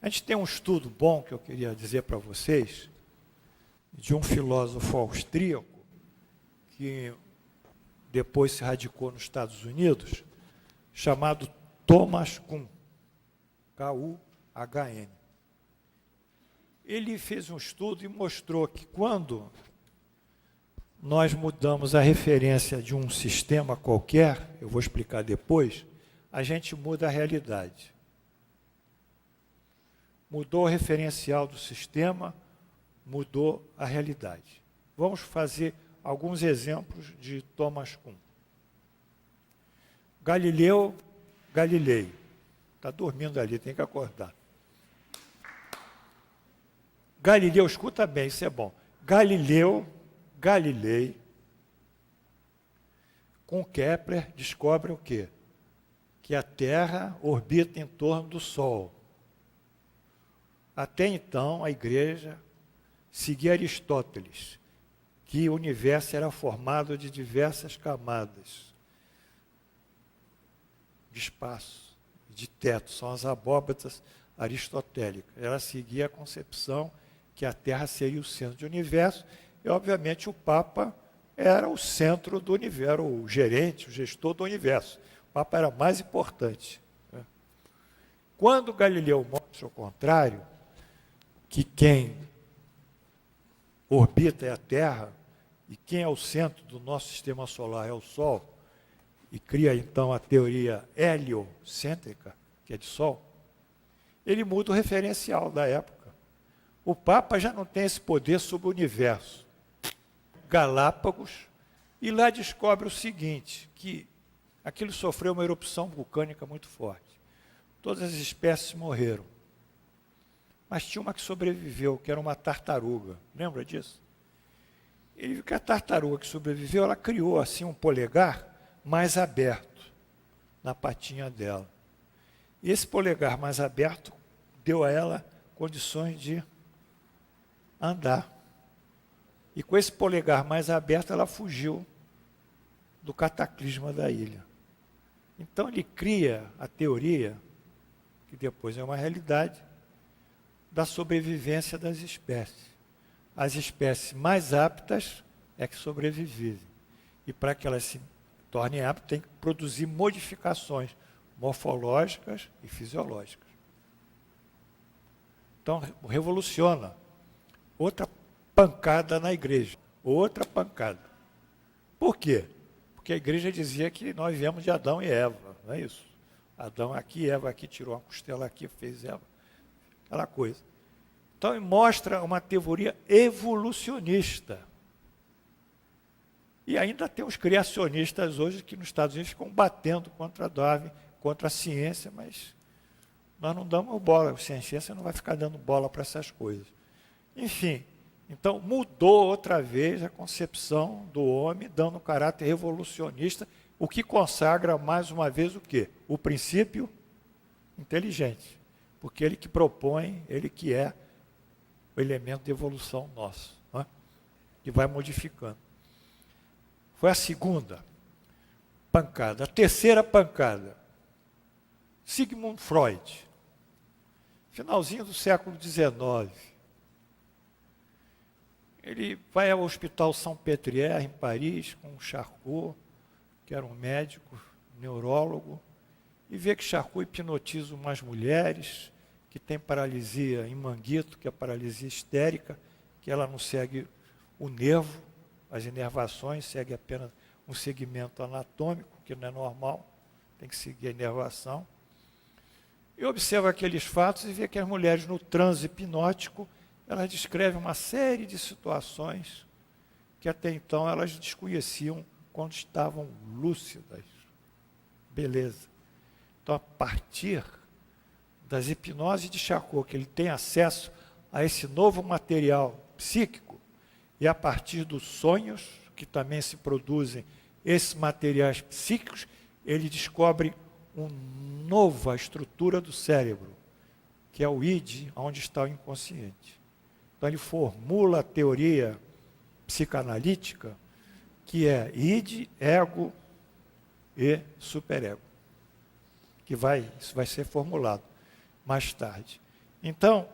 A gente tem um estudo bom que eu queria dizer para vocês, de um filósofo austríaco, que depois se radicou nos Estados Unidos, chamado Thomas Kuhn, K-U-H-N. Ele fez um estudo e mostrou que quando nós mudamos a referência de um sistema qualquer, eu vou explicar depois, a gente muda a realidade. Mudou o referencial do sistema, mudou a realidade. Vamos fazer alguns exemplos de Thomas Kuhn. Galileu Galilei. Está dormindo ali, tem que acordar. Galileu, escuta bem, isso é bom. Galileu Galilei, com Kepler, descobre o quê? Que a Terra orbita em torno do Sol. Até então, a Igreja seguia Aristóteles, que o universo era formado de diversas camadas de espaço, de teto, são as abóbadas aristotélicas. Ela seguia a concepção que a Terra seria o centro do universo, e, obviamente, o Papa era o centro do universo, o gerente, o gestor do universo. O Papa era mais importante. Quando Galileu mostra o contrário, que quem orbita é a Terra, e quem é o centro do nosso sistema solar é o Sol, e cria então a teoria heliocêntrica, que é de Sol, ele muda o referencial da época. O Papa já não tem esse poder sobre o universo. Galápagos, e lá descobre o seguinte, que aquilo sofreu uma erupção vulcânica muito forte. Todas as espécies morreram. Mas tinha uma que sobreviveu, que era uma tartaruga. Lembra disso? Ele viu que a tartaruga que sobreviveu, ela criou assim um polegar mais aberto na patinha dela. E esse polegar mais aberto deu a ela condições de andar. E com esse polegar mais aberto, ela fugiu do cataclisma da ilha. Então ele cria a teoria, que depois é uma realidade, da sobrevivência das espécies. As espécies mais aptas é que sobrevivem. E para que elas se tornem aptas, tem que produzir modificações morfológicas e fisiológicas. Então, revoluciona. Outra pancada na igreja. Outra pancada. Por quê? Porque a igreja dizia que nós viemos de Adão e Eva, não é isso? Adão aqui, Eva aqui, tirou uma costela aqui, fez Eva. Aquela coisa. Então, mostra uma teoria evolucionista. E ainda tem os criacionistas hoje que nos Estados Unidos ficam batendo contra Darwin, contra a ciência, mas nós não damos bola. A ciência não vai ficar dando bola para essas coisas. Enfim, então mudou outra vez a concepção do homem, dando um caráter revolucionista, o que consagra mais uma vez o quê? O princípio inteligente. Porque ele que propõe, ele que é o elemento de evolução nosso, né? Que vai modificando. Foi a segunda pancada. A terceira pancada, Sigmund Freud, finalzinho do século XIX. Ele vai ao Hospital Salpêtrière, em Paris, com o Charcot, que era um médico, neurólogo, e vê que Charcot hipnotiza umas mulheres que têm paralisia em manguito, que é a paralisia histérica, que ela não segue o nervo, as inervações, segue apenas um segmento anatômico, que não é normal, tem que seguir a inervação. E observa aqueles fatos e vê que as mulheres no transe hipnótico, elas descrevem uma série de situações que até então elas desconheciam quando estavam lúcidas. Beleza. Então, a partir das hipnoses de Charcot, que ele tem acesso a esse novo material psíquico, e a partir dos sonhos, que também se produzem esses materiais psíquicos, ele descobre uma nova estrutura do cérebro, que é o id, onde está o inconsciente. Então ele formula a teoria psicanalítica, que é id, ego e superego. Isso vai ser formulado mais tarde. Então,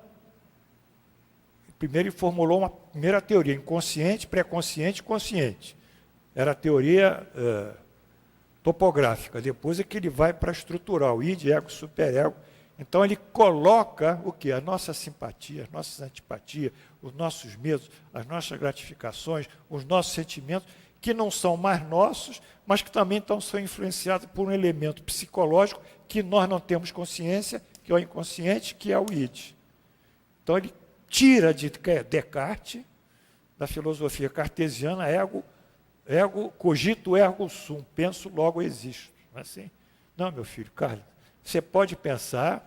primeiro ele formulou uma primeira teoria, inconsciente, pré-consciente e consciente. Era a teoria topográfica. Depois é que ele vai para a estrutural, id, ego, superego. Então ele coloca o quê? A nossa simpatia, as nossas antipatias, os nossos medos, as nossas gratificações, os nossos sentimentos, que não são mais nossos, mas que também são influenciados por um elemento psicológico que nós não temos consciência, que é o inconsciente, que é o id. Então ele tira de Descartes, da filosofia cartesiana, ego cogito ergo sum, penso, logo existo. Não é assim? Não, meu filho, Carlos, você pode pensar,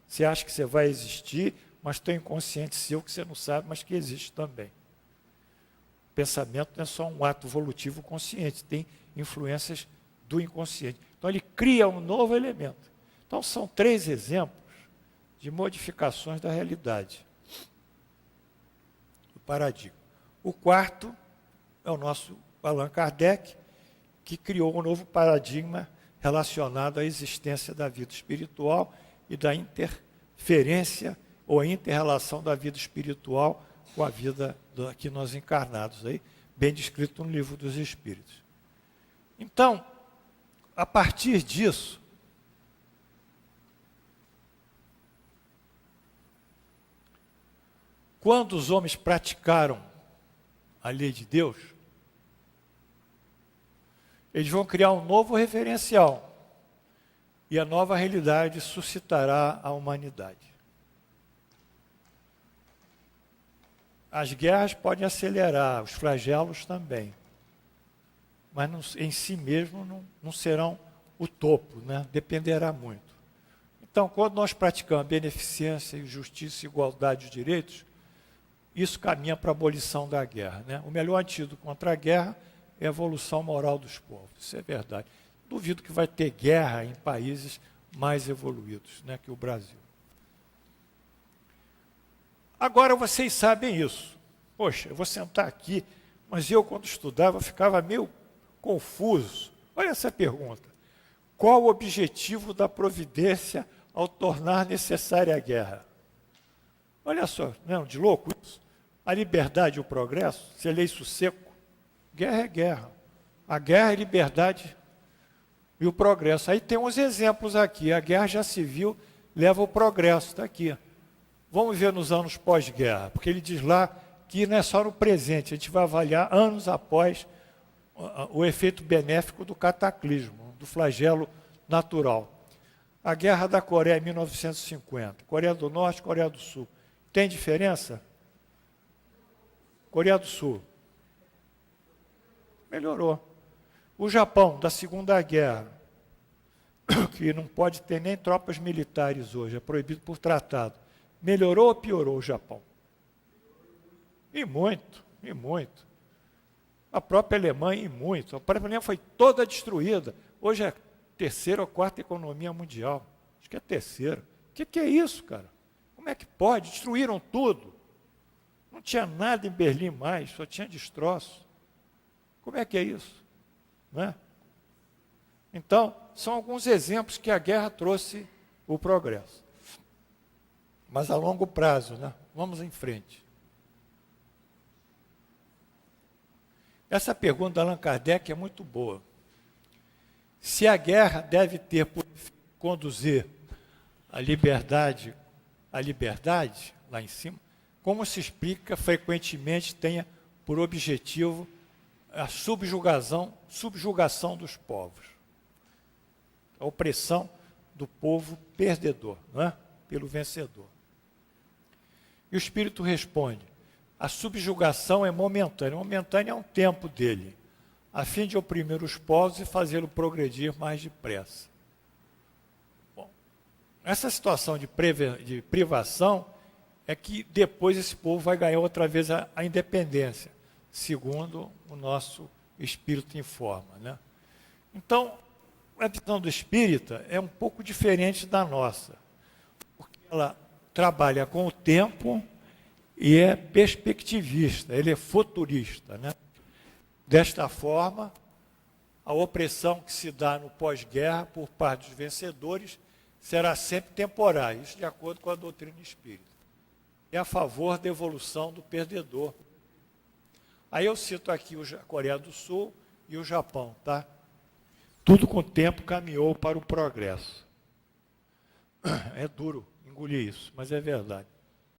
você acha que você vai existir, mas tem um inconsciente seu que você não sabe, mas que existe também. O pensamento não é só um ato volutivo consciente, tem influências do inconsciente. Então ele cria um novo elemento. Então são 3 exemplos de modificações da realidade, do paradigma. O quarto é o nosso Allan Kardec, que criou um novo paradigma relacionado à existência da vida espiritual e da interferência ou a inter-relação da vida espiritual com a vida aqui nós encarnados, aí, bem descrito no Livro dos Espíritos. Então, a partir disso, quando os homens praticaram a lei de Deus, eles vão criar um novo referencial. E a nova realidade suscitará a humanidade. As guerras podem acelerar, os flagelos também. Mas em si mesmo não serão o topo, né? Dependerá muito. Então, quando nós praticamos beneficência, justiça, igualdade de direitos, isso caminha para a abolição da guerra, né? O melhor antídoto contra a guerra é a evolução moral dos povos. Isso é verdade. Duvido que vai ter guerra em países mais evoluídos, né, que o Brasil. Agora vocês sabem isso. Poxa, eu vou sentar aqui, mas eu, quando estudava, ficava meio confuso. Olha essa pergunta. Qual o objetivo da providência ao tornar necessária a guerra? Olha só, não é de louco isso? A liberdade e o progresso, se lê isso seco, guerra é guerra. A guerra é liberdade e o progresso. Aí tem uns exemplos aqui. A guerra já civil leva ao progresso, está aqui. Vamos ver nos anos pós-guerra, porque ele diz lá que não é só no presente, a gente vai avaliar anos após o efeito benéfico do cataclismo, do flagelo natural. A Guerra da Coreia em 1950, Coreia do Norte, Coreia do Sul. Tem diferença? Coreia do Sul. Melhorou. O Japão, da Segunda Guerra, que não pode ter nem tropas militares hoje, é proibido por tratado. Melhorou ou piorou o Japão? E muito, e muito. A própria Alemanha, e muito. A própria Alemanha foi toda destruída. Hoje é a 3ª ou 4ª economia mundial. Acho que é a 3ª. O que é isso, cara? Como é que pode? Destruíram tudo. Não tinha nada em Berlim mais, só tinha destroço. Como é que é isso? Não é? Então, são alguns exemplos que a guerra trouxe o progresso. Mas a longo prazo, né? Vamos em frente. Essa pergunta da Allan Kardec é muito boa. Se a guerra deve ter por conduzir a liberdade, lá em cima, como se explica frequentemente tenha por objetivo a subjugação dos povos. A opressão do povo perdedor, não é? Pelo vencedor. E o Espírito responde, a subjugação é momentânea. Momentânea é um tempo dele, a fim de oprimir os povos e fazê-lo progredir mais depressa. Bom, essa situação de privação é que depois esse povo vai ganhar outra vez a independência, segundo o nosso Espírito informa, né? Então, a visão do espírita é um pouco diferente da nossa, porque ela trabalha com o tempo e é perspectivista, ele é futurista, né? Desta forma, a opressão que se dá no pós-guerra por parte dos vencedores será sempre temporária, isso de acordo com a doutrina espírita. É a favor da evolução do perdedor. Aí eu cito aqui a Coreia do Sul e o Japão, tá? Tudo com o tempo caminhou para o progresso. É duro engolir isso, mas é verdade.